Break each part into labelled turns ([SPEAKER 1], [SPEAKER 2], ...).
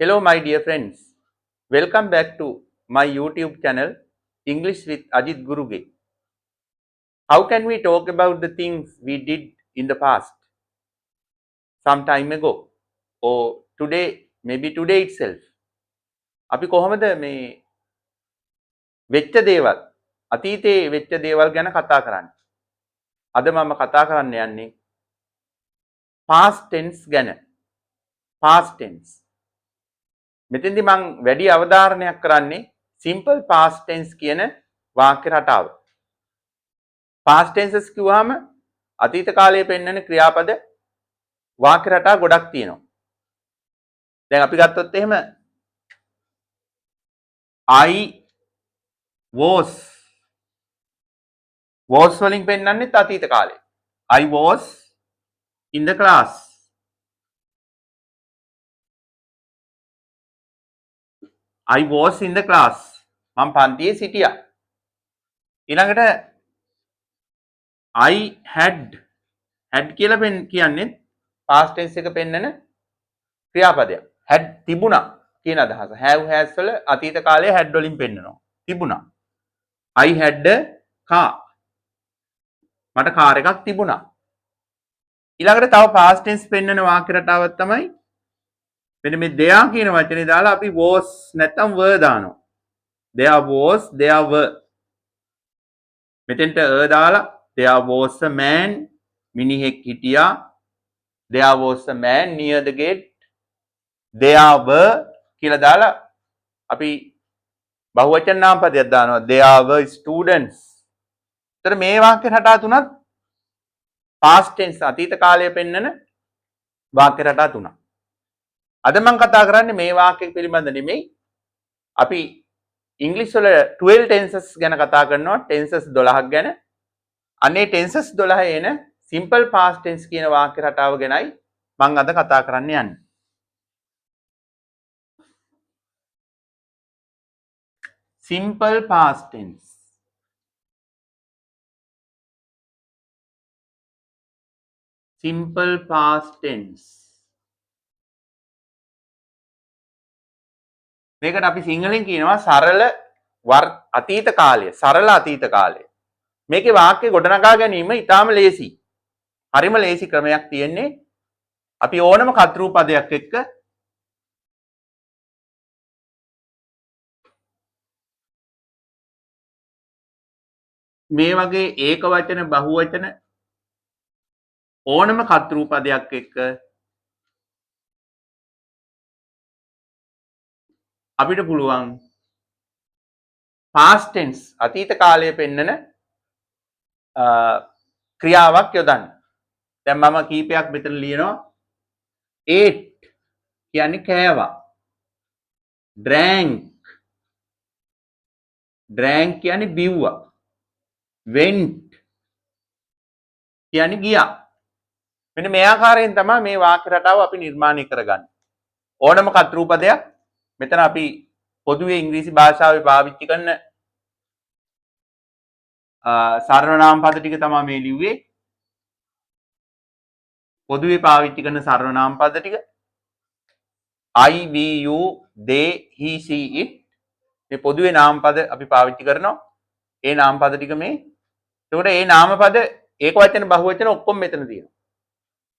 [SPEAKER 1] Hello, my dear friends. Welcome back to my YouTube channel, English with Ajit Guruge. How can we talk about the things we did in the past, some time ago, or today, maybe today itself? අපි කොහොමද මේ වෙච්ච දේවල් අතීතයේ වෙච්ච දේවල් ගැන කතා කරන්නේ. අද මම කතා කරන්න යන්නේ past tense ගැන. past tense. මෙතෙන්දි මම වැඩි අවධාරණයක් කරන්නේ simple past tense කියන වාක්‍ය රටාව. past tenses කිව්වහම අතීත කාලයේ පෙන්වන ක්‍රියාපද වාක්‍ය රටා ගොඩක් තියෙනවා. දැන් අපි ගත්තොත් එහෙම I was වලින් පෙන්වන්නෙත් අතීත කාලේ. I was in the class. I was in the class. මම පන්තියේ සිටියා. ඊළඟට I had කියලා කියන්නේ past tense එක පෙන්නන ක්‍රියාපදයක්. had තිබුණා කියන අදහස. have has වල අතීත කාලයේ had වලින් පෙන්නනවා. තිබුණා. I had a car. මට කාර් එකක් තිබුණා. ඊළඟට තව past tense පෙන්නන වාක්‍ය රටාවක් තමයි මෙන්න මේ there කියන වචනේ දාලා අපි was නැත්නම් were දානවා. there was, there were. මෙතෙන්ට දාලා there was a man, මිනිහෙක් හිටියා. there was a man near the gate. there were කියලා දාලා අපි බහුවචන නාමපදයක් දානවා. there were students. ඒතර මේ වාක්‍ය රටා තුනත් past tense අතීත කාලය පෙන්නන වාක්‍ය රටා තුනක්. අද මම කතා කරන්නේ මේ වාක්‍ය පිළිබඳ නෙමෙයි. අපි ඉංග්‍රීසි වල 12 tenses ගැන කතා කරනවා. tenses 12ක් ගැන. අනේ tenses 12 එන simple past tense කියන වාක්‍ය රටාව ගැනයි මම අද කතා කරන්න යන්නේ. simple past tense. simple past tense. මේකට අපි සිංහලෙන් කියනවා සරල අතීත කාලය. සරල අතීත කාලය. මේකේ වාක්‍ය ගොඩනගා ගැනීම ඉතාම ලේසි. හරිම ලේසි ක්‍රමයක් තියෙන්නේ. අපි ඕනම කර්තෘ පදයක් එක්ක මේ වගේ ඒක වචන බහුවචන ඕනම කර්තෘ පදයක් එක්ක අපිට පුළුවන් past tense අතීත කාලය පෙන්නන ක්‍රියාවක් යොදන්න. දැන් මම කීපයක් මෙතන ලියනවා. ate කියන්නේ කෑවා. drank කියන්නේ බිව්වා. went කියන්නේ ගියා. මෙන්න මේ ආකාරයෙන් තමයි මේ වාක්‍ය රටාව අපි නිර්මාණය කරගන්නේ. ඕනම කර්තෘ පදයක් මෙතන අපි පොදුවේ ඉංග්‍රීසි භාෂාවේ පාවිච්චි කරන සර්වනාම පද ටික තමයි මේ ලිව්වේ. පොදුවේ පාවිච්චි කරන සර්වනාම පද ටික I, we, you, they, he, she, it. මේ පොදුවේ නාම පද අපි පාවිච්චි කරනවා. ඒ නාම පද ටික මේ. එතකොට ඒ නාම පද ඒක වචන බහුවචන ඔක්කොම මෙතන තියෙනවා.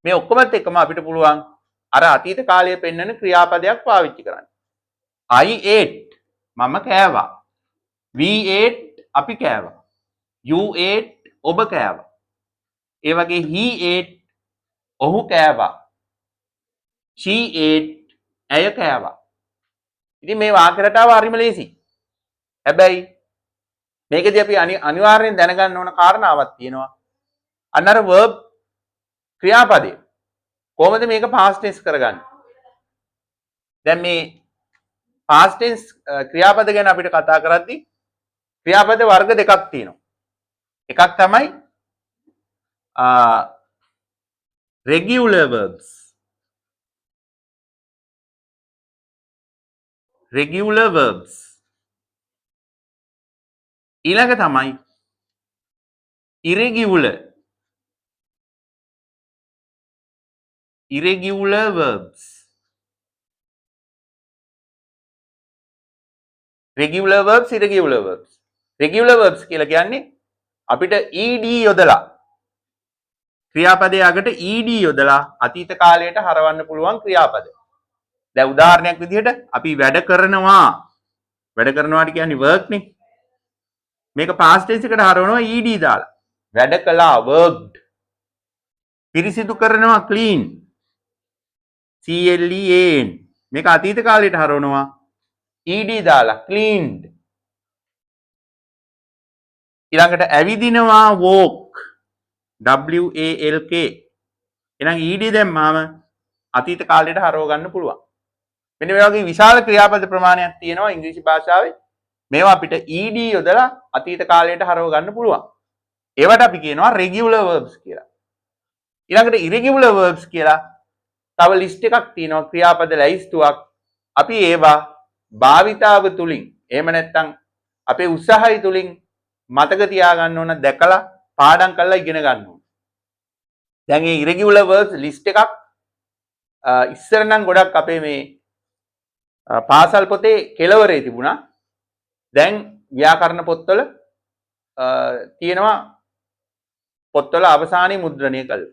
[SPEAKER 1] මේ ඔක්කොමත් එක්කම අපිට පුළුවන් අර අතීත කාලයේ පෙන්වන ක්‍රියාපදයක් පාවිච්චි කරන්න. I ate මම කෑවා. We ate අපි කෑවා. You ate ඔබ කෑවා. ඒ වගේ he ate ඔහු කෑවා. She ate ඇය කෑවා. ඉතින් මේ වාක්‍ය රටාව හරිම ලේසි. හැබැයි මේකදී අපි අනිවාර්යෙන් දැනගන්න ඕන කාරණාවක් තියෙනවා. අන්නර verb ක්‍රියාපදේ කොහොමද මේක past tense කරගන්නේ? දැන් මේ past tense ක්‍රියාපද ගැන අපිට කතා කරද්දී ක්‍රියාපද වර්ග දෙකක් තියෙනවා. එකක් තමයි regular verbs. regular verbs. ඊළඟ තමයි irregular verbs. regular verbs irregular verbs. Regular verbs කියලා කියන්නේ අපිට ed යොදලා ක්‍රියාපදයකට ed යොදලා අතීත කාලයට හරවන්න පුළුවන් ක්‍රියාපද. දැන් උදාහරණයක් විදිහට අපි වැඩ කරනවාට කියන්නේ work නේ. මේක past tense එකට හරවනවා ed දාලා. වැඩ කළා worked. පිරිසිදු කරනවා clean. clean. මේක අතීත කාලයට හරවනවා ed දාලා cleaned. ඊළඟට ඇවිදිනවා walk. walk. එහෙනම් ed දැම්මාම අතීත කාලයට හරව ගන්න පුළුවන්. මෙන්න මේ වගේ විශාල ක්‍රියාපද ප්‍රමාණයක් තියෙනවා ඉංග්‍රීසි භාෂාවේ. මේවා අපිට ed යොදලා අතීත කාලයට හරව ගන්න පුළුවන්. ඒවට අපි කියනවා regular verbs කියලා. ඊළඟට irregular verbs කියලා තව ලිස්ට් එකක් තියෙනවා ක්‍රියාපද ලැයිස්තුවක්. අපි ඒවා භාවිතාව තුලින් එහෙම නැත්නම් අපේ උත්සාහය තුලින් මතක තියාගන්න ඕන, දැකලා පාඩම් කරලා ඉගෙන ගන්න ඕන. දැන් මේ irregular verbs ලිස්ට් එකක් ඉස්සර නම් ගොඩක් අපේ මේ පාසල් පොතේ කෙළවරේ තිබුණා. දැන් ව්‍යාකරණ පොත්වල තියෙනවා පොත්වල අවසානයේ මුද්‍රණය කළා.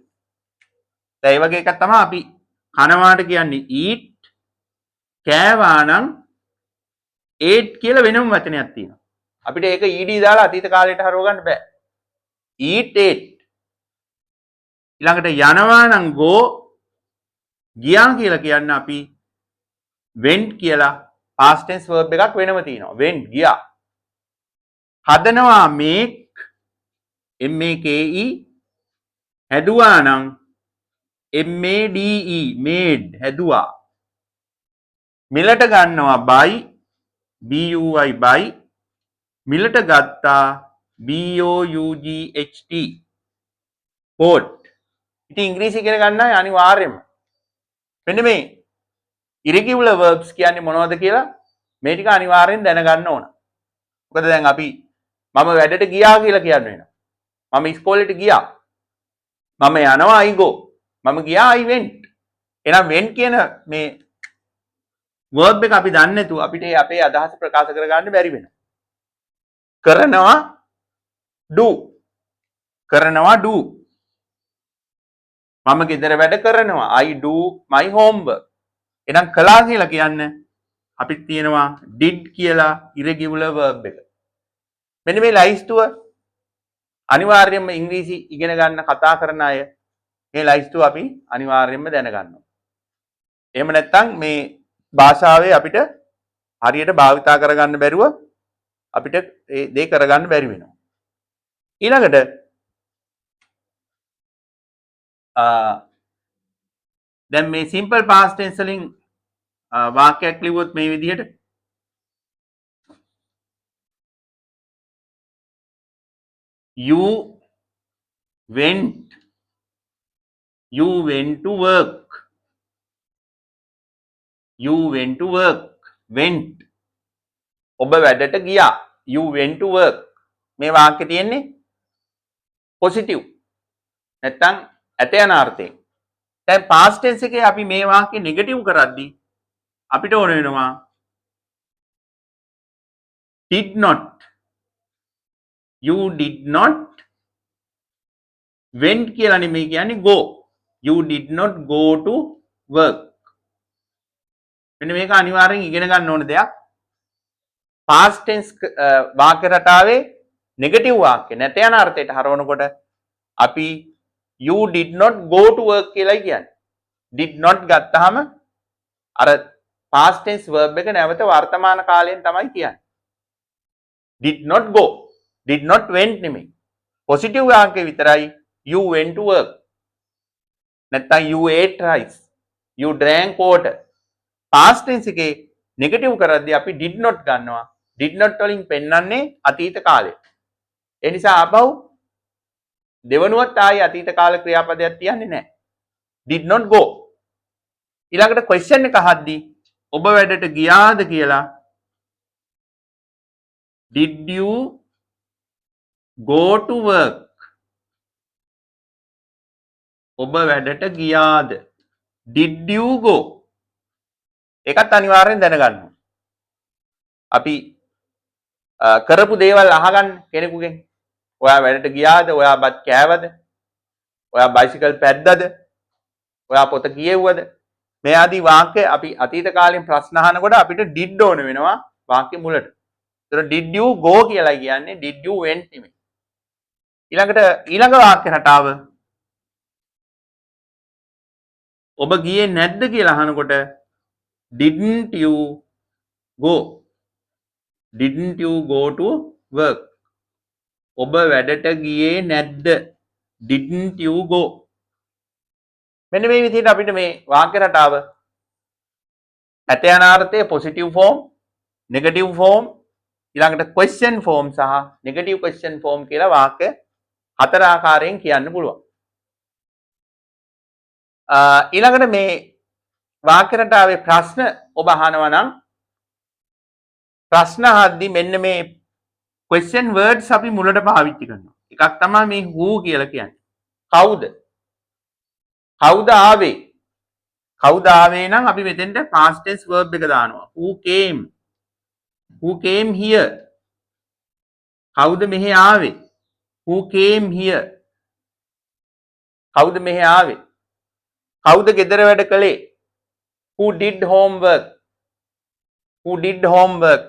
[SPEAKER 1] දැන් ඒ වගේ එකක් තමයි අපි කනවාට කියන්නේ eat, කෑවා නම් ate කියලා වෙනම වචනයක් තියෙනවා. අපිට ඒක ed දාලා අතීත කාලයට හරව ගන්න බෑ. eat ate. ඊළඟට යනවා නම් go, ගියා කියලා කියන්නේ අපි went කියලා past tense verb එකක් වෙනම තියෙනවා. went ගියා. හදනවා make, make. හැදුවා නම් made, made හැදුවා. මිලට ගන්නවා buy, buy. මිලට ගත්තා bought. bought. ඉතින් ඉංග්‍රීසි ඉගෙන ගන්න අනිවාර්යයෙන්ම මෙන්න මේ irregular verbs කියන්නේ මොනවද කියලා මේ ටික අනිවාර්යෙන් දැනගන්න ඕන. මොකද දැන් අපි මම වැඩට ගියා කියලා කියන්න වෙනවා. මම ඉස්කෝලේට ගියා. මම යනවා I go. මම ගියා I went. එහෙනම් went කියන මේ verb එක අපි දන්නේ නැතුව අපිට අපේ අදහස ප්‍රකාශ කරගන්න බැරි වෙනවා. කරනවා do. කරනවා do. මම ගෙදර වැඩ කරනවා I do my homework. එහෙනම් කළා කියලා කියන්න අපිට තියෙනවා did කියලා irregular verb එක. මෙන්න මේ ලයිස්තුව අනිවාර්යයෙන්ම ඉංග්‍රීසි ඉගෙන ගන්න කතා කරන අය මේ ලයිස්තුව අපි අනිවාර්යයෙන්ම දැනගන්න ඕනේ. එහෙම නැත්නම් මේ භාෂාවේ අපිට හරියට භාවිතා කරගන්න බැරුව අපිට ඒ දේ කරගන්න බැරි වෙනවා. ඊළඟට දැන් මේ simple past tense වලින් වාක්‍යයක් ලිව්වොත් මේ විදිහට you went to work. You went to work. went. ඔබ වැඩට ගියා. You went to work. මේ වාක්‍යය තියෙන්නේ positive. නැත්තම් ඇත යන අර්ථයෙන්. දැන් past tense එකේ අපි මේ වාක්‍ය negative කරද්දී අපිට ඕන වෙනවා did not. You did not went කියලා නෙමෙයි කියන්නේ go. You did not go to work. මෙන්න මේක අනිවාර්යෙන් ඉගෙන ගන්න ඕන දෙයක්. past tense වාක්‍ය රටාවේ negative වාක්‍ය නැත යන අර්ථයට හරවනකොට අපි you did not go to work කියලා කියන්නේ. did not ගත්තාම අර past tense verb එක නැවත වර්තමාන කාලයෙන් තමයි කියන්නේ. did not go. did not went නෙමෙයි. positive වාක්‍ය විතරයි you went to work. නැත්නම් you ate rice. you drank water. past tense එකේ negative කරද්දී අපි did not ගන්නවා. did not වලින් පෙන්වන්නේ අතීත කාලය. ඒ නිසා ආපහු දෙවනුවත් ආයි අතීත කාල ක්‍රියාපදයක් තියන්නේ නැහැ. did not go. ඊළඟට question එක අහද්දී ඔබ වැඩට ගියාද කියලා did you go to work? ඔබ වැඩට ගියාද? did you go? ඒකත් අනිවාර්යෙන් දැනගන්න. අපි කරපු දේවල් අහගන්න කෙනෙකුගෙන්. ඔයා වැඩට ගියාද? ඔයා බත් කෑවද? ඔයා බයිසිකල් පැද්දද? ඔයා පොත කියෙව්වද? මේ ආදී වාක්‍ය අපි අතීත කාලෙන් ප්‍රශ්න අහනකොට අපිට did ඕන වෙනවා වාක්‍ය මුලට. ඒතර did you go කියලා කියන්නේ did you went නෙමෙයි. ඊළඟ වාක්‍ය රටාව ඔබ ගියේ නැද්ද කියලා අහනකොට didn't you go? didn't you go to work? ඔබ වැඩට ගියේ නැද්ද? didn't you go? මෙන්න මේ විදිහට අපිට මේ වාක්‍ය රටාව ඇත යන අර්ථයේ positive form, negative form, ඊළඟට question form සහ negative question form කියලා වාක්‍ය හතර ආකාරයෙන් කියන්න පුළුවන්. ඊළඟට මේ වාක්‍ය රටාවේ ප්‍රශ්න ඔබ අහනවා නම් ප්‍රශ්න අහද්දී මෙන්න මේ question words අපි මුලට පාවිච්චි කරනවා. එකක් තමයි මේ who කියලා කියන්නේ. කවුද? කවුද ආවේ? කවුද ආවේ නම් අපි මෙතෙන්ට past tense verb එක දානවා. who came? who came here? කවුද මෙහි ආවේ? who came here? කවුද මෙහි ආවේ? කවුද ගෙදර වැඩ කළේ? who did homework? who did homework?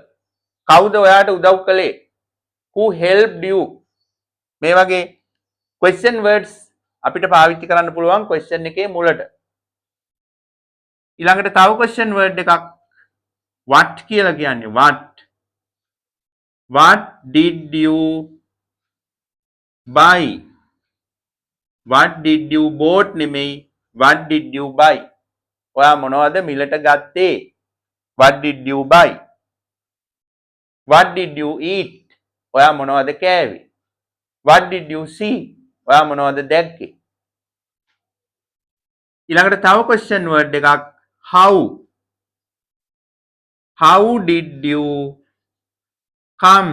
[SPEAKER 1] කවුද ඔයාට උදව් කළේ? who helped you? මේ වගේ question words අපිට පාවිච්චි කරන්න පුළුවන් question එකේ මුලට. ඊළඟට තව question word එකක් what කියලා කියන්නේ. what did you buy? what did you bought නෙමෙයි what did you buy? ඔයා මොනවද මිලට ගත්තේ? what did you buy? what did you eat? ඔයා මොනවද කෑවේ? what did you see? ඔයා මොනවද දැක්කේ? ඊළඟට තව question word එකක් how did you come?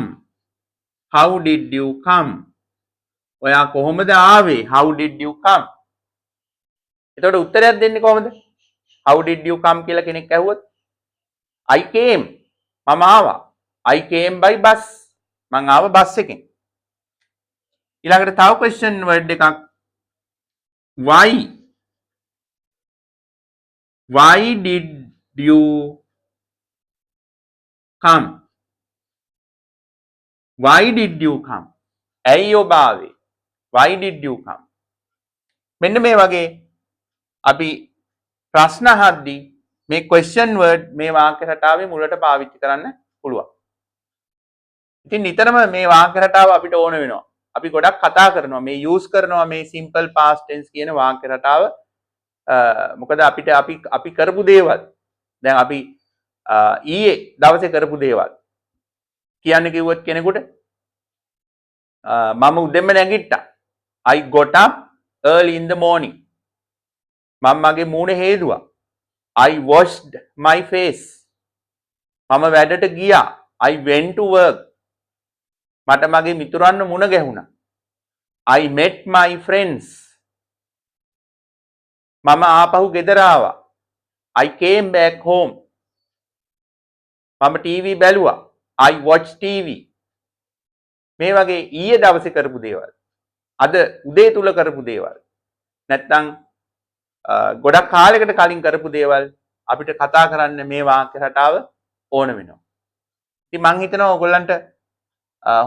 [SPEAKER 1] how did you come? ඔයා කොහොමද ආවේ? how did you come? එතකොට උත්තරයක් දෙන්නේ කොහොමද? how did you come කියලා කෙනෙක් ඇහුවොත් I came. මම ආවා. I came by bus. මං ආව බස් එකෙන්. ඊළඟට තව question word එකක් why did you come? why did you come? ඇයි ඔබ ආවේ? why did you come? මෙන්න මේ වගේ අපි ප්‍රශ්න අහද්දී මේ question word මේ වාක්‍ය රටාවේ මුලට පාවිච්චි කරන්න පුළුවන්. ඉතින් නිතරම මේ වාක්‍ය රටාව අපිට ඕන වෙනවා. අපි ගොඩක් කතා කරනවා මේ use කරනවා මේ simple past tense කියන වාක්‍ය රටාව. මොකද අපි කරපු දේවල් දැන් අපි ඊයේ දවසේ කරපු දේවල් කියන්න කිව්වොත් කෙනෙකුට මම උදෙන්ම නැගිට්ටා. I got up early in the morning. මම මගේ මූණ හේදුවා. I washed my face. මම වැඩට ගියා. I went to work. මට මගේ මිතුරන්ව මුණ ගැහුණා. I met my friends. මම ආපහු ගෙදර ආවා. I came back home. මම ටීවී බැලුවා. I watched TV. මේ වගේ ඊයේ දවසේ කරපු දේවල්. අද උදේ තුල කරපු දේවල්. නැත්නම් ගොඩක් කාලයකට කලින් කරපු දේවල් අපිට කතා කරන්න මේ වාක්‍ය රටාව ඕන වෙනවා. ඉතින් මම හිතනවා ඔයගොල්ලන්ට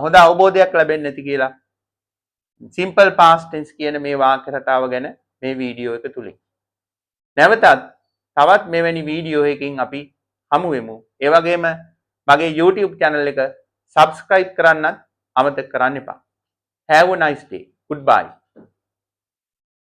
[SPEAKER 1] හොඳ අවබෝධයක් ලැබෙන්නේ නැති කියලා. simple past tense කියන මේ වාක්‍ය රටාව ගැන මේ වීඩියෝ එක තුලින්. නැවතත් තවත් මෙවැනි වීඩියෝ එකකින් අපි හමු වෙමු. ඒ වගේම මගේ YouTube channel එක subscribe කරන්නත් අමතක කරන්න එපා. Have a nice day. Goodbye.